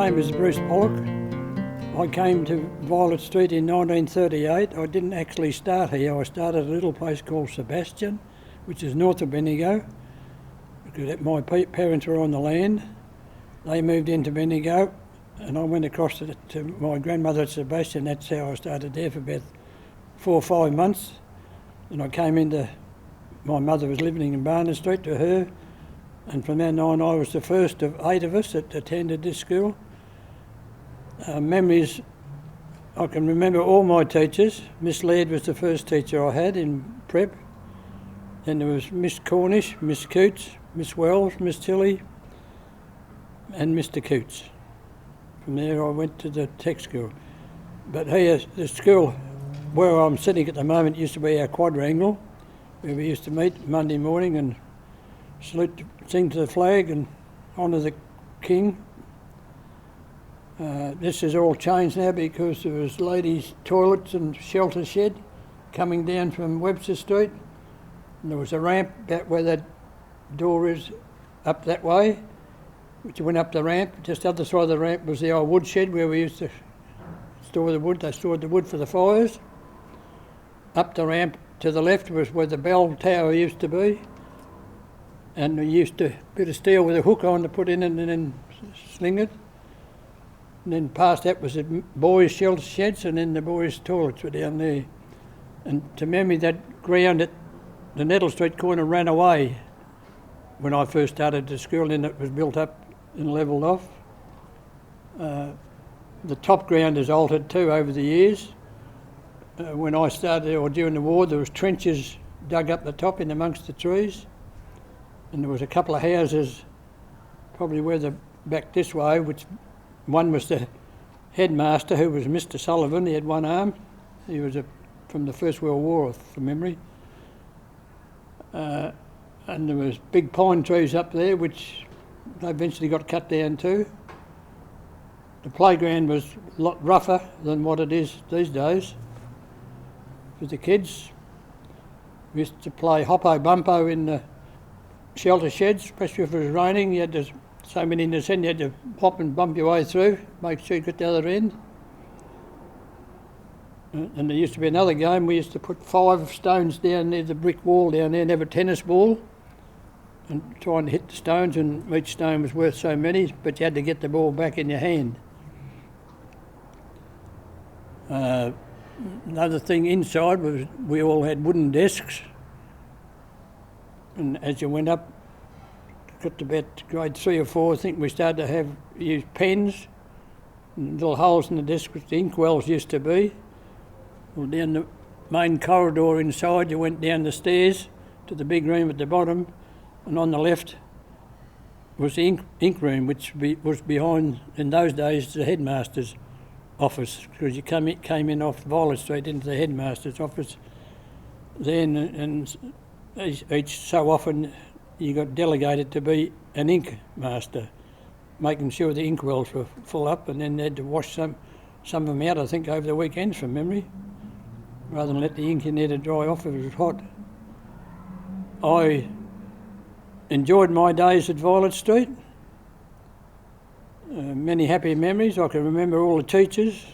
name is Bruce Pollock. I came to Violet Street in 1938. I didn't actually start here. I started at a little place called Sebastian, which is north of Bendigo, because my parents were on the land. They moved into Bendigo, and I went across to my grandmother at Sebastian. That's how I started there for about 4 or 5 months. And I came into, my mother was living in Barnard Street, to her, and from then on I was the first of 8 of us that attended this school. Memories, I can remember all my teachers. Miss Laird was the first teacher I had in prep. Then there was Miss Cornish, Miss Coots, Miss Wells, Miss Tilley and Mr Coots. From there I went to the tech school. But here, the school where I'm sitting at the moment used to be our quadrangle, where we used to meet Monday morning and salute, sing to the flag and honour the King. This has all changed now because there was ladies' toilets and shelter shed coming down from Webster Street. And there was a ramp about where that door is up that way, which went up the ramp. Just the other side of the ramp was the old wood shed where we used to store the wood. They stored the wood for the fires. Up the ramp to the left was where the bell tower used to be. And we used to bit of steel with a hook on to put in it and then sling it. And then past that was the boys' shelter sheds, and then the boys' toilets were down there. And to memory, that ground at the Nettle Street corner ran away when I first started the school, and then it was built up and levelled off. The top ground has altered too over the years. When I started, or during the war, there was trenches dug up the top in amongst the trees. And there was a couple of houses, probably back this way, which one was the headmaster, who was Mr Sullivan. He had one arm. He was from the First World War, from memory. And there was big pine trees up there, which they eventually got cut down too. The playground was a lot rougher than what it is these days for the kids. We used to play hoppo-bumpo in the shelter sheds, especially if it was raining. You had so many in the centre, you had to hop and bump your way through, make sure you got the other end. And there used to be another game. We used to put 5 stones down near the brick wall down there and have a tennis ball and try and hit the stones, and each stone was worth so many, but you had to get the ball back in your hand. Another thing inside was we all had wooden desks, and as you went up, got to about grade 3 or 4, I think we started to use pens and little holes in the desk, which the inkwells used to be. Well, down the main corridor inside, you went down the stairs to the big room at the bottom, and on the left was the ink room, which was behind, in those days, the headmaster's office, because you came in off Violet Street into the headmaster's office then, and each so often you got delegated to be an ink master, making sure the ink wells were full up, and then they had to wash some of them out, I think, over the weekends from memory, rather than let the ink in there to dry off if it was hot. I enjoyed my days at Violet Street. Many happy memories. I can remember all the teachers.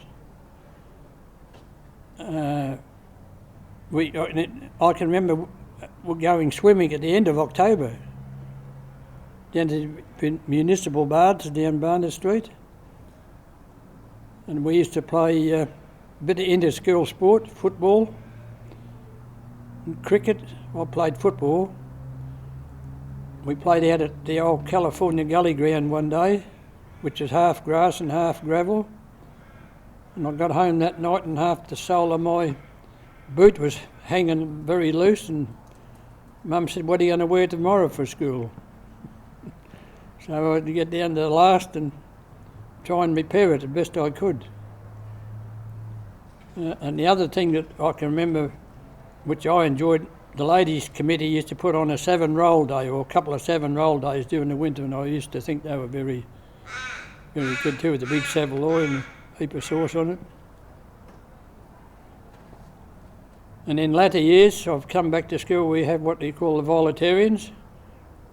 I can remember going swimming at the end of October down to the municipal baths down Barnard Street, and we used to play a bit of inter-school sport, football and cricket. I played football. We played out at the old California Gully ground one day, which is half grass and half gravel, and I got home that night and half the sole of my boot was hanging very loose, and Mum said, "What are you going to wear tomorrow for school?" So I had to get down to the last and try and repair it the best I could. And the other thing that I can remember, which I enjoyed, the ladies' committee used to put on a 7-roll day, or a couple of 7-roll days during the winter, and I used to think they were very, very good too, with a big saveloy and a heap of sauce on it. And in latter years, I've come back to school. We have what we call the Violetarians.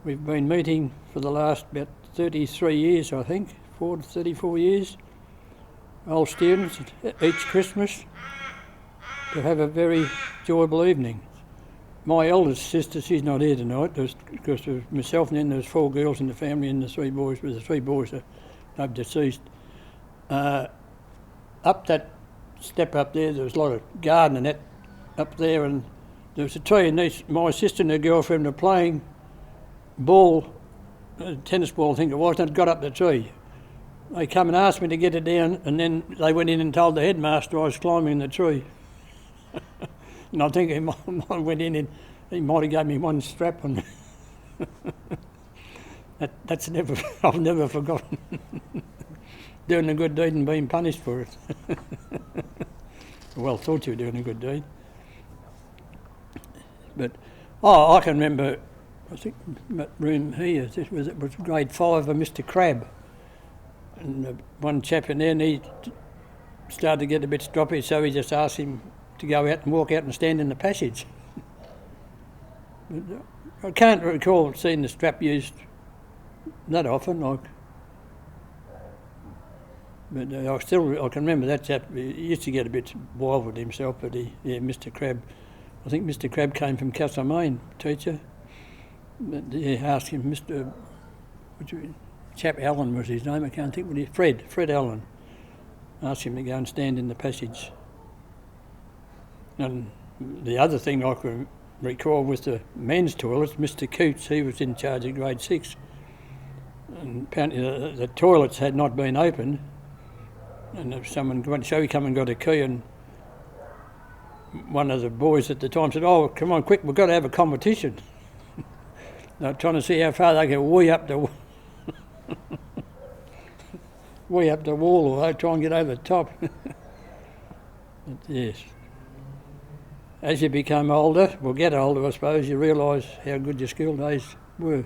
We've been meeting for the last about 33 years, I think, 34 to 34 years, old students, each Christmas, to have a very enjoyable evening. My eldest sister, she's not here tonight, because there was myself and then there was 4 girls in the family and the 3 boys, but the 3 boys are deceased. Up that step up there was a lot of garden and that up there, and there was a tree, and my sister and her girlfriend were playing ball, tennis ball I think it was, and it got up the tree. They come and asked me to get it down, and then they went in and told the headmaster I was climbing the tree. And I think he might have went in and he might have gave me one strap on. That's never, I've never forgotten. Doing a good deed and being punished for it. Well, thought you were doing a good deed. But, I can remember, I think that room here, it was grade 5 of Mr. Crabbe. And one chap in there, and he started to get a bit stroppy, so he just asked him to go out and walk out and stand in the passage. But I can't recall seeing the strap used that often, but I can remember that chap. He used to get a bit wild with himself, but Mr. Crabbe, I think Mr. Crabbe came from Castlemaine, teacher. But he asked him, chap Allen was his name, I can't think what he, Fred Allen, asked him to go and stand in the passage. And the other thing I can recall was the men's toilets. Mr. Coots, he was in charge of grade 6. And apparently the toilets had not been opened, and if someone went, so he come and got a key, and one of the boys at the time said, "Oh, come on, quick, we've got to have a competition." They're trying to see how far they can way up the wall, or they try and get over the top. But yes. As you become older, get older I suppose, you realise how good your school days were.